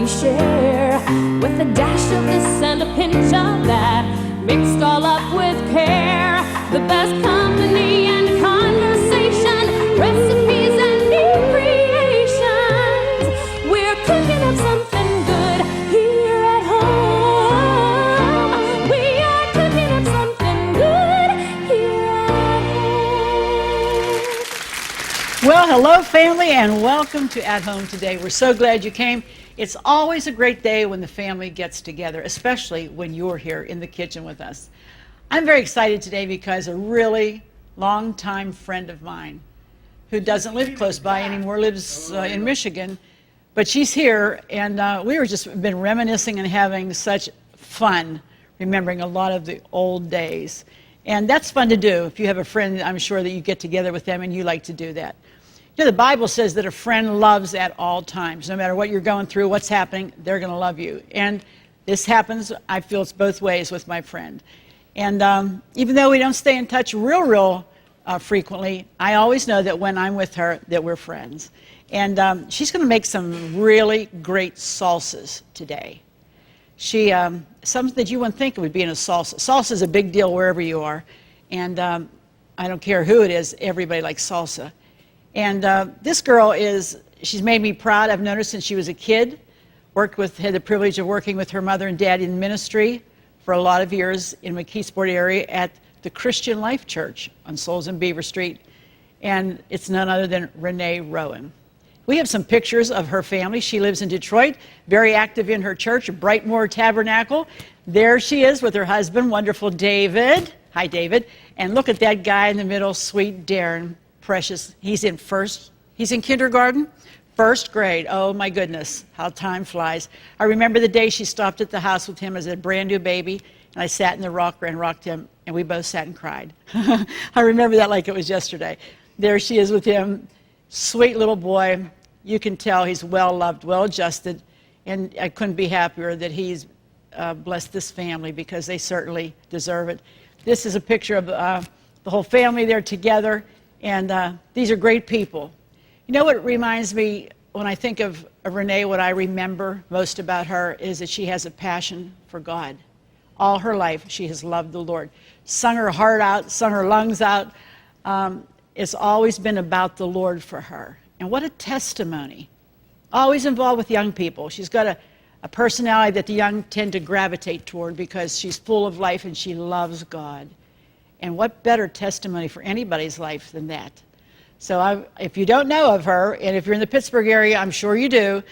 we share, with a dash of this and a pinch of that, mixed all up with care. The best company and conversation, recipes and new creations. We're cooking up something good here at home. We are cooking up something good here at home. Well, hello, family, and welcome to At Home today. We're so glad you came. It's always a great day when the family gets together, especially when you're here in the kitchen with us. I'm very excited today because a really long-time friend of mine who doesn't live close by anymore, lives in Michigan, but she's here, and we were just been reminiscing and having such fun, remembering a lot of the old days. And that's fun to do. If you have a friend, I'm sure that you get together with them and you like to do that. You know, the Bible says that a friend loves at all times. No matter what you're going through, what's happening, they're going to love you. And this happens, I feel it's both ways with my friend. And even though we don't stay in touch real frequently, I always know that when I'm with her, that we're friends. And she's going to make some really great salsas today. She, something that you wouldn't think it would be in a salsa. Salsa is a big deal wherever you are. And I don't care who it is, everybody likes salsa. And this girl she's made me proud. I've known her since she was a kid. Had the privilege of working with her mother and dad in ministry for a lot of years in McKeesport area at the Christian Life Church on Souls and Beaver Street. And it's none other than Renee Rowan. We have some pictures of her family. She lives in Detroit, very active in her church, Brightmoor Tabernacle. There she is with her husband, wonderful David. Hi, David. And look at that guy in the middle, sweet Darren. Precious. He's in kindergarten, first grade. Oh my goodness, how time flies. I remember the day she stopped at the house with him as a brand new baby, and I sat in the rocker and rocked him, and we both sat and cried. I remember that like it was yesterday. There she is with him, sweet little boy. You can tell he's well loved, well adjusted, and I couldn't be happier that he's blessed this family because they certainly deserve it. This is a picture of the whole family there together. And these are great people. You know what reminds me when I think of Renee, what I remember most about her is that she has a passion for God. All her life, she has loved the Lord. Sung her heart out, sung her lungs out. It's always been about the Lord for her. And what a testimony. Always involved with young people. She's got a personality that the young tend to gravitate toward because she's full of life and she loves God. And what better testimony for anybody's life than that? So if you don't know of her, and if you're in the Pittsburgh area, I'm sure you do,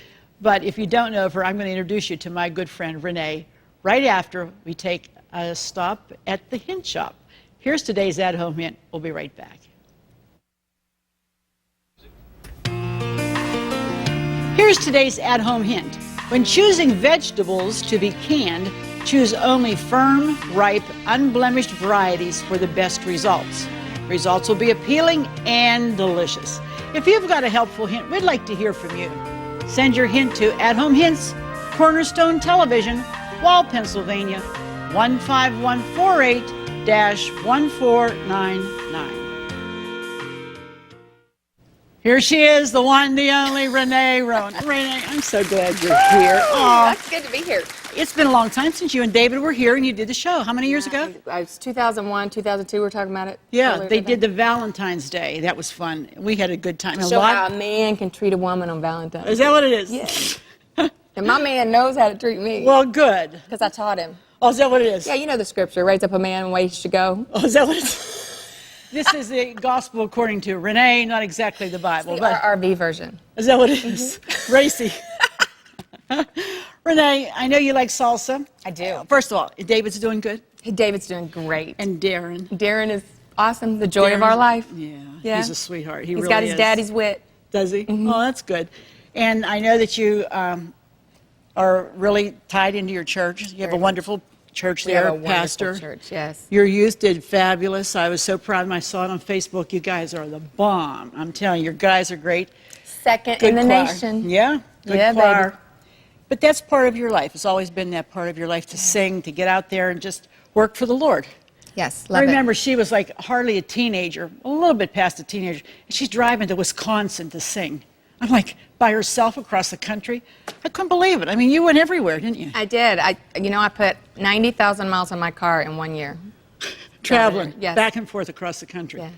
but if you don't know of her, I'm going to introduce you to my good friend Renee right after we take a stop at the Hint Shop. Here's today's At Home Hint. We'll be right back. Here's today's At Home Hint. When choosing vegetables to be canned, choose only firm, ripe, unblemished varieties for the best results. Results will be appealing and delicious. If you've got a helpful hint, we'd like to hear from you. Send your hint to At Home Hints, Cornerstone Television, Wall, Pennsylvania, 15148-1499. Here she is, the one, the only Renee Rowan. Renee, I'm so glad you're here. Oh, that's good to be here. It's been a long time since you and David were here and you did the show. How many years ago? It was 2001, 2002, we were talking about it. Yeah, they did the Valentine's Day. That was fun. We had a good time. Show how a man can treat a woman on Valentine's Day. Is that what it is? Yes. And my man knows how to treat me. Well, good. Because I taught him. Oh, is that what it is? Yeah, you know the scripture, raise up a man and ways to go. Oh, is that what it is? This is the gospel according to Renee, not exactly the Bible. It's the RV version. Is that what it is? Racy. Renee, I know you like salsa. I do. First of all, David's doing good? Hey, David's doing great. And Darren? Darren is awesome, the joy of our life. Yeah, he's a sweetheart. He's got his daddy's wit. Does he? Mm-hmm. Oh, that's good. And I know that you are really tied into your church. You have a wonderful church there, pastor. Church, yes. Your youth did fabulous. I was so proud of them. I saw it on Facebook. You guys are the bomb. I'm telling you, your guys are great. Second in the nation. Yeah, good choir. Baby. But that's part of your life. It's always been that part of your life to sing, to get out there and just work for the Lord. Yes, love I remember she was like hardly a teenager, a little bit past a teenager. And she's driving to Wisconsin to sing. I'm like, by herself across the country? I couldn't believe it. I mean, you went everywhere, didn't you? I did. I put 90,000 miles on my car in 1 year. Traveling Yes. back and forth across the country. Yeah.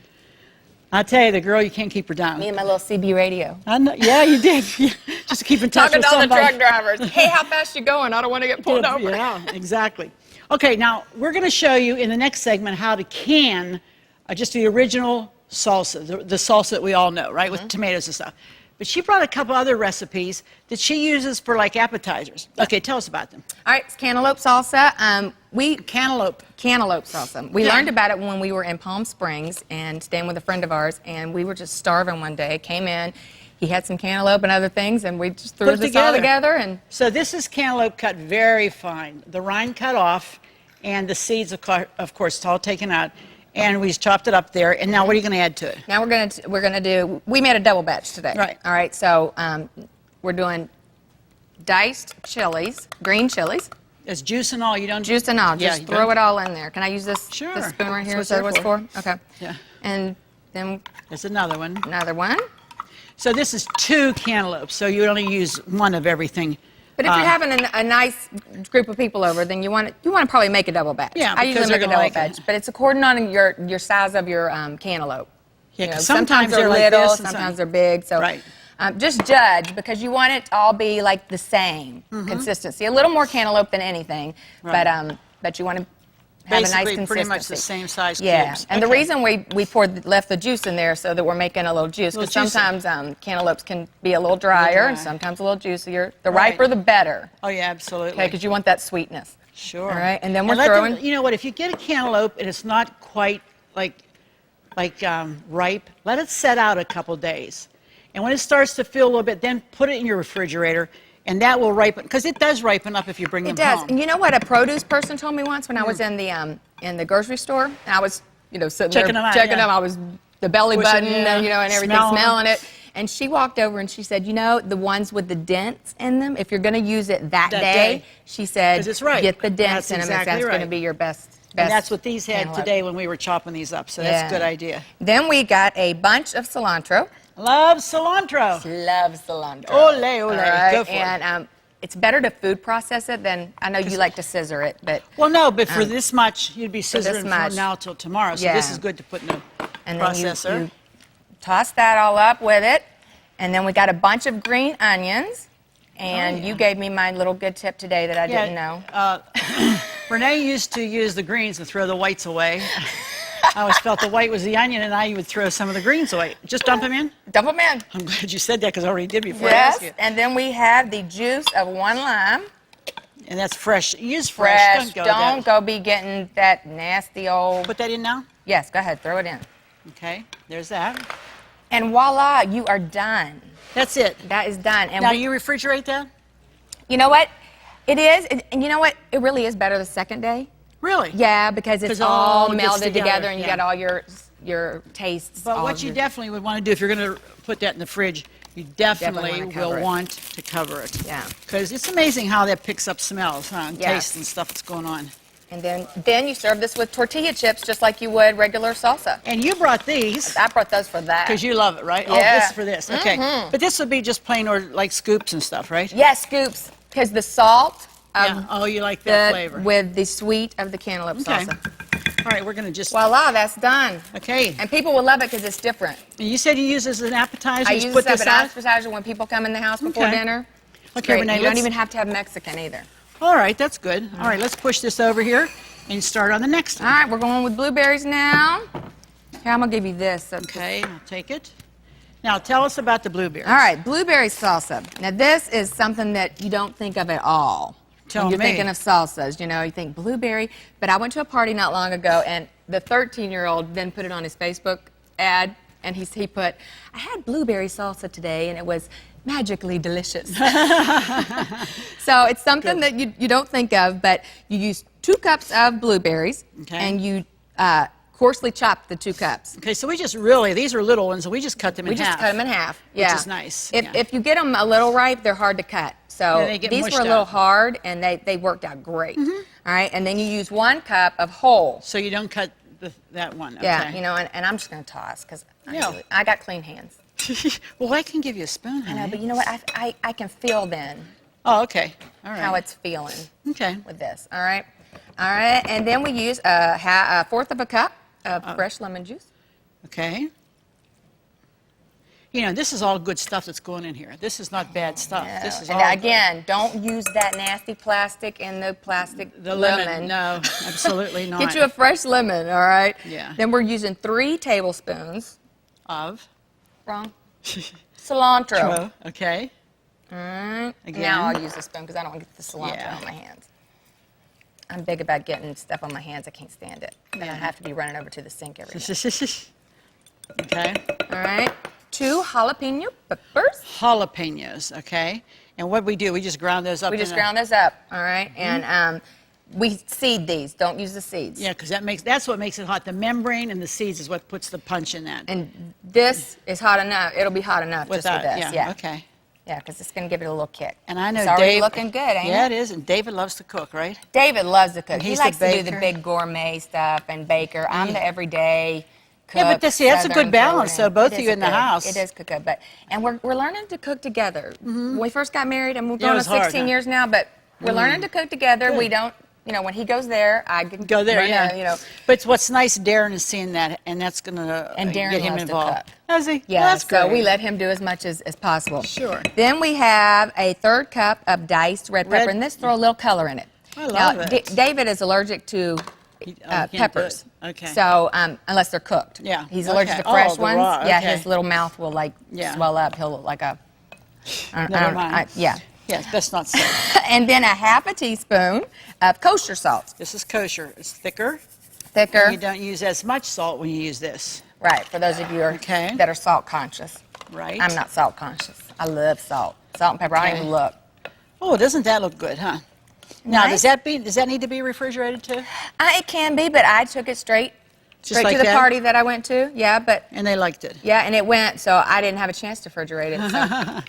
I tell you, the girl, you can't keep her down. Me and my little CB radio. I know, yeah, you did. Yeah, just to keep in touch Talking with to all the somebody. truck drivers. Hey, how fast you going? I don't want to get pulled over. Yeah, exactly. Okay, now we're going to show you in the next segment how to can just the original salsa, the salsa that we all know, right, with tomatoes and stuff. But she brought a couple other recipes that she uses for like appetizers. Okay, tell us about them. All right, it's cantaloupe salsa. Cantaloupe. Cantaloupe salsa. We learned about it when we were in Palm Springs and staying with a friend of ours, and we were just starving one day. Came in, he had some cantaloupe and other things, and we just threw this all together. And so this is cantaloupe cut very fine, the rind cut off, and the seeds, of course, it's all taken out. And we just chopped it up there. And now what are you going to add to it? now we're gonna do. We made a double batch today. Right. All right. So we're doing diced chilies, green chilies, There's juice and all. You don't juice and all. Yeah, Just you throw don't- it all in there. Can I use this? Sure. This spoon right That's here. what Is that what they're it's for? Okay. Yeah. And then There's another one. another one. So this is 2 cantaloupes. So you only use one of everything. But if you're having a nice group of people over, then you want to probably make a double batch. Yeah, I because usually make they're a gonna double like it. batch, but it's according on your size of your cantaloupe. Yeah, You know, 'cause sometimes they're like little, this and sometimes they're big. So Right. just judge, because you want it to all be like the same consistency. A little more cantaloupe than anything, Right. but you want to have a nice Basically, consistency. pretty much the same size Yeah, cubes. and the Okay. reason we left the juice in there so that we're making a little juice, because Little juicy. sometimes cantaloupes can be a little drier and dry. sometimes a little juicier. The Right. riper, the better. Oh, yeah, absolutely. Okay, because you want that sweetness. Sure. All right, and then we're let throwing. them- you know what? If you get a cantaloupe and it's not quite like ripe, let it set out a couple days. And when it starts to feel a little bit, then put it in your refrigerator, and that will ripen, because it does ripen up if you bring It them does. home. And you know what a produce person told me once when I was in the grocery store? And I was, sitting Checking there them out, checking yeah. them. I was the belly Pushing, button yeah. and everything, Smelling them. smelling it. And she walked over and she said, the ones with the dents in them, if you're going to use it that day, she said, 'Cause it's ripe. get the dents That's in them. exactly That's going to right. be your best. And that's what these had cantaloupe. today when we were chopping these up, so that's a good idea. Then we got a bunch of cilantro. Love cilantro. Love cilantro. Ole, ole. All right, Go for it. and it's better to food process it than, I know you like to scissor it, but Well, no, but for this much, you'd be this scissoring much. from now till tomorrow, so Yeah. this is good to put in the and then processor. you toss that all up with it. And then we got a bunch of green onions. And you gave me my little good tip today that I didn't know. Renee used to use the greens and throw the whites away. I always felt the white was the onion, and I would throw some of the greens away. Just dump them in? Dump them in. I'm glad you said that, because I already did before I Yes. asked you. And then we have the juice of 1 lime. And that's fresh. Use fresh. Fresh. Don't Don't go be getting that nasty old. Put that in now? Yes, go ahead. Throw it in. Okay, there's that. And voila, you are done. That's it. That is done. And Now, you refrigerate that? you know what? It is. And you know what? It really is better the second day. Really? Yeah, because it's 'Cause it all all gets melded together, together, and you yeah. got all your tastes. But all what of you your- definitely would want to do if you're going to put that in the fridge, you definitely Definitely wanna cover will it. want to cover it. Yeah. Because it's amazing how that picks up smells, huh, and Yes. taste and stuff that's going on. And then you serve this with tortilla chips just like you would regular salsa. And you brought these I brought those for that. because you love it, right? Oh, Yeah. this is for this. Okay. But this would be just plain or like scoops and stuff, right? Yes, scoops, because the salt Yeah. Oh, you like that flavor. with the sweet of the cantaloupe Okay. salsa. All right, we're going to just. Voila, that's done. Okay. And people will love it because it's different. And you said you use this as an appetizer. I Just use put this as this an out. appetizer when people come in the house before Okay. dinner. Okay, Great. Renee. You don't let's- even have to have Mexican either. All right, that's good. All right, let's push this over here and start on the next All one. right, we're going with blueberries now. Here, I'm going to give you this. Okay, I'll take it. Now, tell us about the blueberries. All right, blueberry salsa. Now, this is something that you don't think of at all. Tell when you're me. thinking of salsas, you think blueberry. But I went to a party not long ago, and the 13-year-old then put it on his Facebook ad, and he put, I had blueberry salsa today, and it was magically delicious. So it's something that you don't think of, but you use 2 cups of blueberries, Okay. and you coarsely chop the 2 cups. Okay, so we just these are little ones, so we just cut them in We half. just cut them in half. Which Yeah. is nice, If, yeah. if you get them a little ripe, they're hard to cut. So Yeah, they get these mushed were a little out. hard, and they worked out great. All right, and then you use 1 cup of whole. So you don't cut that one. Yeah, Okay. and I'm just going to toss because Yeah. I got clean hands. Well, I can give you a spoon, I honey. know, but you know what? I can feel then Oh, okay. All right. how it's feeling Okay. with this. All right. All right. And then we use a fourth of a cup of fresh lemon juice. Okay. You know, this is all good stuff that's going in here. This is not bad stuff. Yeah. This is And all again, don't use that nasty plastic in the plastic the lemon. No, absolutely not. Get you a fresh lemon, all right? Yeah. Then we're using 3 tablespoons. Of. Wrong. Cilantro. Okay. All right. Again. Now I'll use a spoon because I don't want to get the cilantro Yeah. on my hands. I'm big about getting stuff on my hands. I can't stand it. Then I have to be running over to the sink every minute. Okay. All right. 2 jalapeno peppers. Jalapenos. Okay. And what we do, we just ground those up. We just ground those up. All right. And we seed these. Don't use the seeds. Yeah, because that's what makes it hot. The membrane and the seeds is what puts the punch in that. And this is hot enough. It'll be hot enough just with this. Yeah. Okay. Yeah, because it's going to give it a little kick. And I know it's already Dave, looking good, ain't yeah, it? it is. And David loves to cook, right? David loves to cook. And He he's the likes to do the baker. big gourmet stuff and baker. I'm the everyday cook. Yeah, but that's a Southern good balance. So Jordan. both It of is you in the good. house. It is good. And we're learning to cook together. When we first got married, and we've Yeah, it gone on was hard, 16 huh? years now, but we're learning to cook together. Good. We don't, when he goes there, I can Go there, run yeah. But what's nice, Darren is seeing that, and that's going to And Darren get him loves to involved. cook. Does he? Yeah, Well, that's so great. we let him do as much as possible. Sure. Then we have a 3rd cup of diced red pepper, and this throw a little color in it. I love it. David is allergic to can't do it. peppers. Okay. So unless they're cooked. Yeah, He's okay. allergic to Oh, fresh the ones. raw, Yeah, okay. his little mouth will Yeah. swell up. He'll look like a. Never mind. Yeah. Yes, best not say. And then a half a teaspoon of kosher salt. This is kosher. It's thicker. Thicker. You don't use as much salt when you use this. Right, for those of you Okay. that are salt conscious. Right. I'm not salt conscious. I love salt. Salt and pepper. I don't Okay. even look. Oh, doesn't that look good, huh? Now, Nice. does that need to be refrigerated too? It can be, but I took it straight like to the that? party that I went to. Yeah, but And they liked it. yeah, and it went, so I didn't have a chance to refrigerate it. So.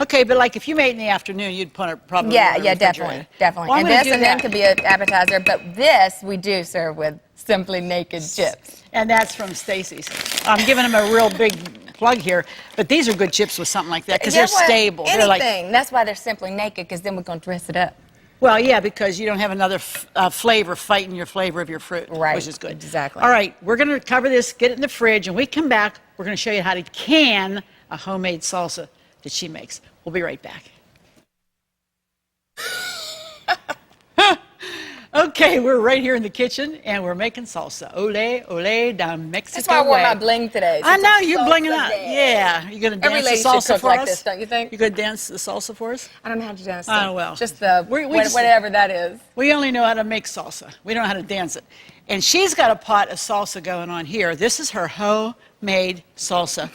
Okay, but like if you made it in the afternoon, you'd put it probably Yeah, in the yeah, refrigerator. definitely. Well, I'm And gonna this do and then that. could be an appetizer, but this we do serve with Simply Naked chips. And that's from Stacy's. I'm giving them a real big plug here, but these are good chips with something like that because Yeah, they're well, stable. Anything. They're like, That's why they're Simply Naked, because then we're going to dress it up. well, yeah, because you don't have another flavor fighting your flavor of your fruit, Right, which is good. exactly. All right, we're going to cover this, get it in the fridge, and we come back, we're going to show you how to can a homemade salsa that she makes. We'll be right back. Okay, we're right here in the kitchen, and we're making salsa. Ole, ole, down Mexico That's why I wore way. my bling today. I since know, it's you're salsa blinging out. day. Yeah. You're going to Every dance lady the should salsa cook for like us? this, don't you think? You're going to dance the salsa for us? I don't know how to dance. Oh, well. Just the We just- whatever that is. We only know how to make salsa. We don't know how to dance it. And she's got a pot of salsa going on here. This is her homemade salsa.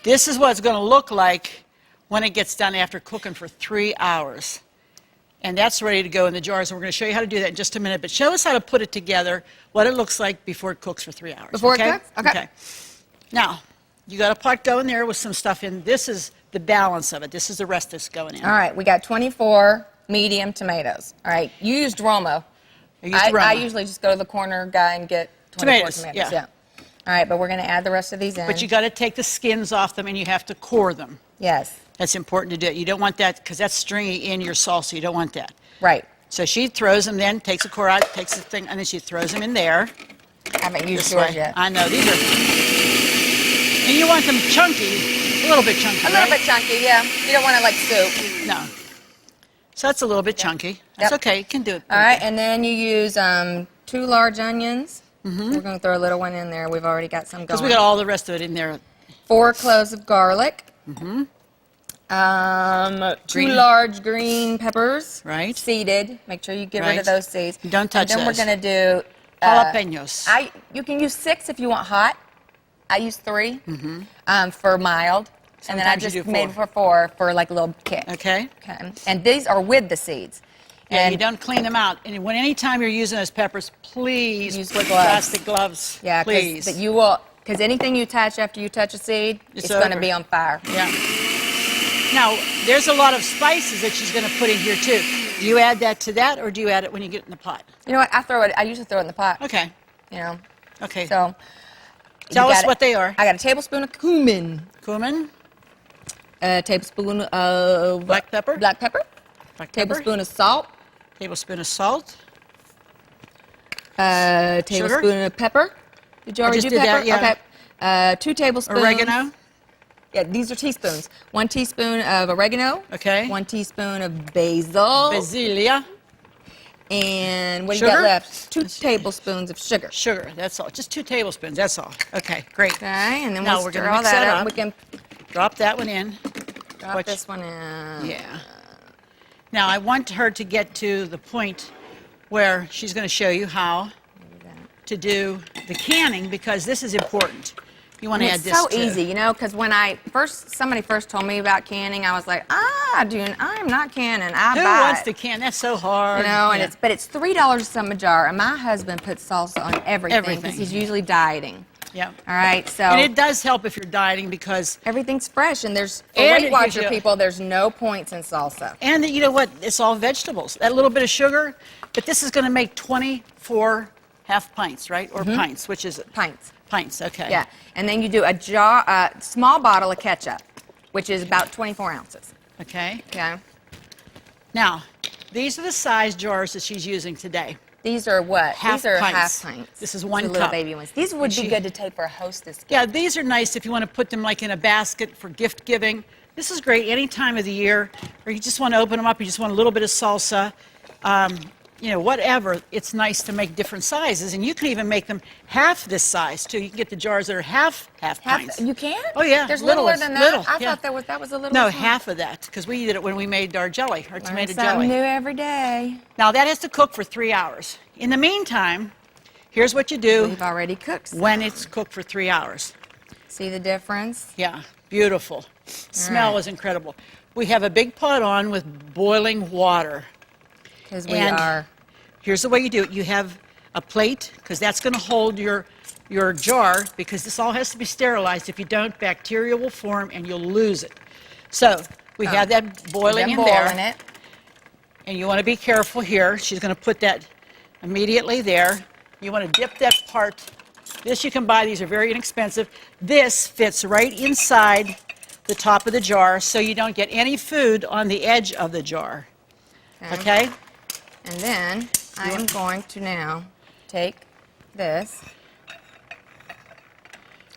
This is what it's going to look like when it gets done after cooking for 3 hours. And that's ready to go in the jars. And we're going to show you how to do that in just a minute. But show us how to put it together, what it looks like before it cooks for 3 hours. Before it okay? cooks? Okay. Now, you got a pot going there with some stuff in. This is the balance of it. This is the rest that's going in. All right, we got 24 medium tomatoes. All right, you used Romo. I Roma. usually just go to the corner guy and get 24 tomatoes. yeah. All right, but we're going to add the rest of these in. But you got to take the skins off them and you have to core them. Yes, That's important to do. You don't want that because that's stringy in your salsa. You don't want that. right. So she throws them then, takes the core out, takes the thing, and then she throws them in there. I haven't used This yours way. yet. I know, these are... And you want them chunky, a little bit chunky, A little right? bit chunky, yeah. You don't want it like soup. No. So that's a little bit chunky. That's Yep. okay. You can do it. All right, and then you use 2 large onions. We're going to throw a little one in there. We've already got some going. Because we got all the rest of it in there. 4 cloves of garlic. 2 Green- large green peppers. Right. Seeded. Make sure you get rid Right. of those seeds. Don't touch And then those. we're going to do Jalapenos. You can use 6 if you want hot. I use 3 for mild. And then I Sometimes you just do made 4. for 4 for like a little kick. Okay. Okay. And these are with the seeds. Yeah, and you don't clean them out. And anytime you're using those peppers, please Use put gloves. plastic gloves. yeah, please. because anything you touch after you touch a seed, It's it's going to over. be on fire. Yeah. Now, there's a lot of spices that she's going to put in here too. Do you add that to that, or do you add it when you get in the pot? You know what? I usually throw it in the pot. Okay. You know. Okay. So Tell you us got what they are. I got a tablespoon of cumin. Cumin. A tablespoon of Black pepper. Black pepper. Black pepper. Tablespoon of salt. Tablespoon of salt. Tablespoon of pepper. Did you already just do did pepper? that, yeah. Okay. 2 tablespoons. Oregano. Yeah, these are teaspoons. 1 teaspoon of oregano. Okay. 1 teaspoon of basil. Basilia. And what do you Sugar? got left? 2 tablespoons of sugar. Sugar. That's all. Just 2 tablespoons. That's all. Okay, great. Okay, and then Now we'll we're stir gonna all mix that that up. up. We can Drop that one in. drop Watch- this one in. Yeah. Now I want her to get to the point where she's going to show you how to do the canning, because this is important. You want to add It's this so too. easy, you know, because when somebody first told me about canning, I was like, dude, I'm not canning. I Who buy wants it. to can? That's so hard. You know, and Yeah. it's $3 some a jar, and my husband puts salsa on everything because Everything. he's usually dieting. Yeah. All right, so And it does help if you're dieting, because everything's fresh, and there's for And it Weight gives Watcher you- people, there's no points in salsa. and you know what? It's all vegetables. That little bit of sugar, but this is going to make 24 half pints, right? Or pints, which is it? Pints. Pints. Okay. Yeah, and then you do a small bottle of ketchup, which is about 24 ounces. Okay. Okay. Now, these are the size jars that she's using today. These are what? Half These are pints. half pints. This is These one are little cup. baby ones. These would And be good to take for a hostess gift. Yeah, these are nice if you want to put them like in a basket for gift giving. This is great any time of the year, or you just want to open them up, you just want a little bit of salsa, you know, whatever. It's nice to make different sizes, and you can even make them half this size too. You can get the jars that are half pints. You can? Oh yeah, There's little, littler than that. little, I yeah. thought that was a little. No, one. half of that, because we did it when we made our jelly, our Learn tomato something jelly. new every day. Now that has to cook for 3 hours. In the meantime, here's what you do We've already cooked some. when it's cooked for 3 hours. See the difference? Yeah, beautiful. Smell right. is incredible. We have a big pot on with boiling water. Because we And are. here's the way you do it. You have a plate, because that's going to hold your jar, because this all has to be sterilized. If you don't, bacteria will form and you'll lose it. So we have that boiling in boiling there. it. And you want to be careful here. She's going to put that immediately there. You want to dip that part. This you can buy. These are very inexpensive. This fits right inside the top of the jar, so you don't get any food on the edge of the jar. Okay? And then I am going to now take this.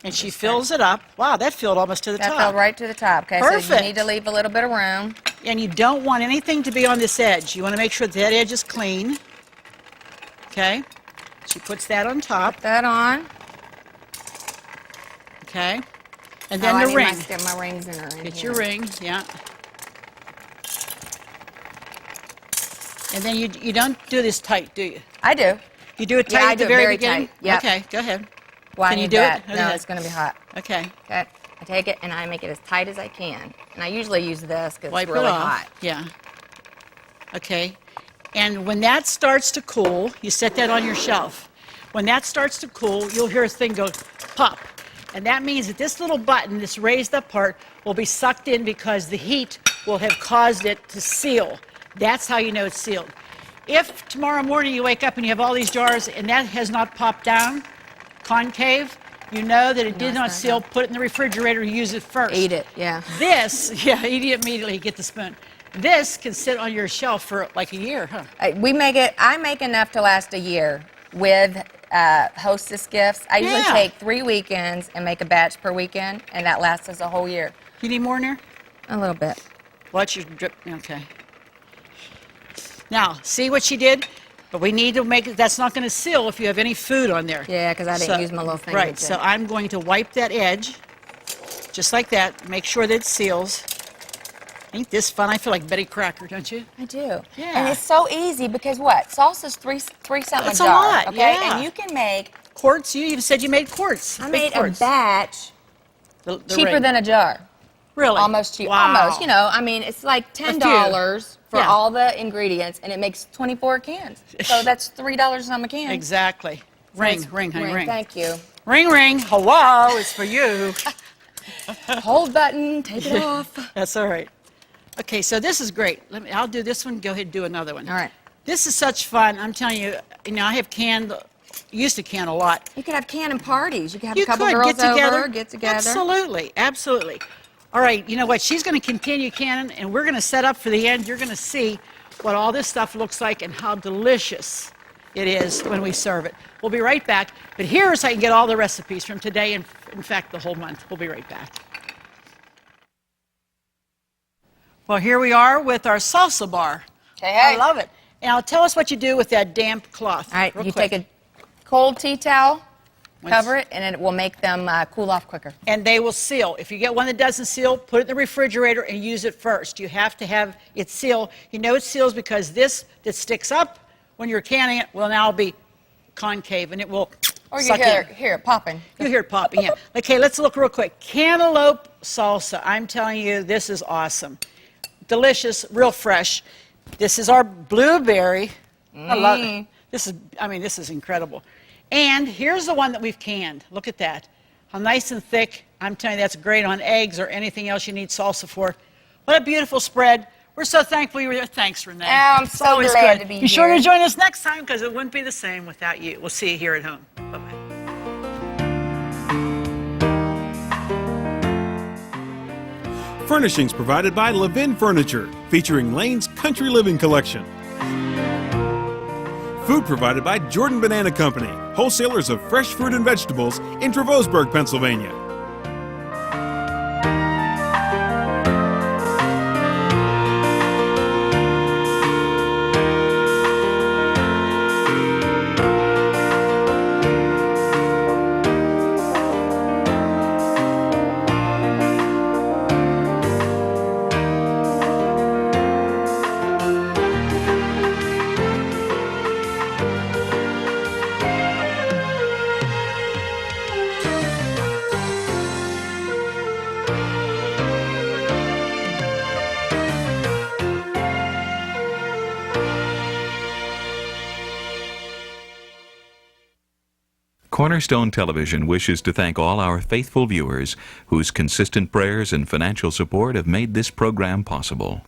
And she fills it up. Wow, that filled almost to the That top. fell right to the top. Okay, so you Perfect. need to leave a little bit of room. And you don't want anything to be on this edge. You want to make sure that edge is clean. Okay? She puts that on top. Put that on. Okay? And Oh, then I the need ring. my rings in her. in Get here. your ring, yeah. And then you don't do this tight, do you? I do. You do it tight Yeah, I at the do it very very beginning? tight, yep. Okay, go ahead. Why Can I you need do that? it? Go No, ahead. it's going to be hot. Okay. Okay. I take it and I make it as tight as I can. And I usually use this because Wipe it's really it off. hot. Yeah. Okay. And when that starts to cool, you set that on your shelf. When that starts to cool, you'll hear a thing go pop. And that means that this little button, this raised up part, will be sucked in because the heat will have caused it to seal. That's how you know it's sealed. If tomorrow morning you wake up and you have all these jars and that has not popped down, concave, you know that it did it's not not seal. done. Put it in the refrigerator, use it first. Eat it, yeah. This, yeah, eat it immediately, get the spoon. This can sit on your shelf for like a year, huh? I make enough to last a year with hostess gifts. I usually Yeah. take 3 weekends and make a batch per weekend, and that lasts us a whole year. You need more in there? A little bit. Watch your drip, okay. Now, see what she did? But we need to make it, that's not going to seal if you have any food on there. Yeah, because I didn't use my little finger. Right, to- so I'm going to wipe that edge, just like that, make sure that it seals. Ain't this fun? I feel like Betty Crocker, don't you? I do. Yeah. And it's so easy because what? Salsa's three something That's a a jar. lot, Okay? yeah. And you can make, Quarts, you even said you made quarts. I big made a quarts. batch The cheaper ring. than a jar. Really? Almost cheap. Wow. Almost, you know, I mean, it's like $10 for Yeah. all the ingredients, and it makes 24 cans. So that's $3 on a can. Exactly. Ring, That's- ring, honey, ring. Thank you. Ring, ring. Hello, it's for you. Hold button, take it off. That's all right. Okay, so this is great. I'll do this one. Go ahead and do another one. All right. This is such fun. I'm telling you, I have used to can a lot. You could have canning parties. You could have You a couple could girls get together. over, get together. Absolutely, absolutely. All right, you know what? She's going to continue canning, and we're going to set up for the end. You're going to see what all this stuff looks like and how delicious it is when we serve it. We'll be right back. But here's how you can get all the recipes from today and, in fact, the whole month. We'll be right back. Well, here we are with our salsa bar. Hey. I love it. Now, tell us what you do with that damp cloth. All right, real you quick. take a cold tea towel, Once- cover it, and it will make them cool off quicker. And they will seal. If you get one that doesn't seal, put it in the refrigerator and use it first. You have to have it seal. You know it seals because this that sticks up when you're canning it will now be concave, and it will Or you suck hear in. it popping. You hear it popping, yeah. Okay, let's look real quick. Cantaloupe salsa. I'm telling you, this is awesome. Delicious, real fresh. This is our blueberry. I love it. This is incredible. And here's the one that we've canned. Look at that. How nice and thick. I'm telling you, that's great on eggs or anything else you need salsa for. What a beautiful spread. We're so thankful you were there. Thanks, Renee. I'm It's so always glad good. to be Be sure here. to join us next time because it wouldn't be the same without you. We'll see you here at home. Bye-bye. Furnishings provided by Levin Furniture, featuring Lane's Country Living Collection. Food provided by Jordan Banana Company, wholesalers of fresh fruit and vegetables in Trevosburg, Pennsylvania. Cornerstone Television wishes to thank all our faithful viewers whose consistent prayers and financial support have made this program possible.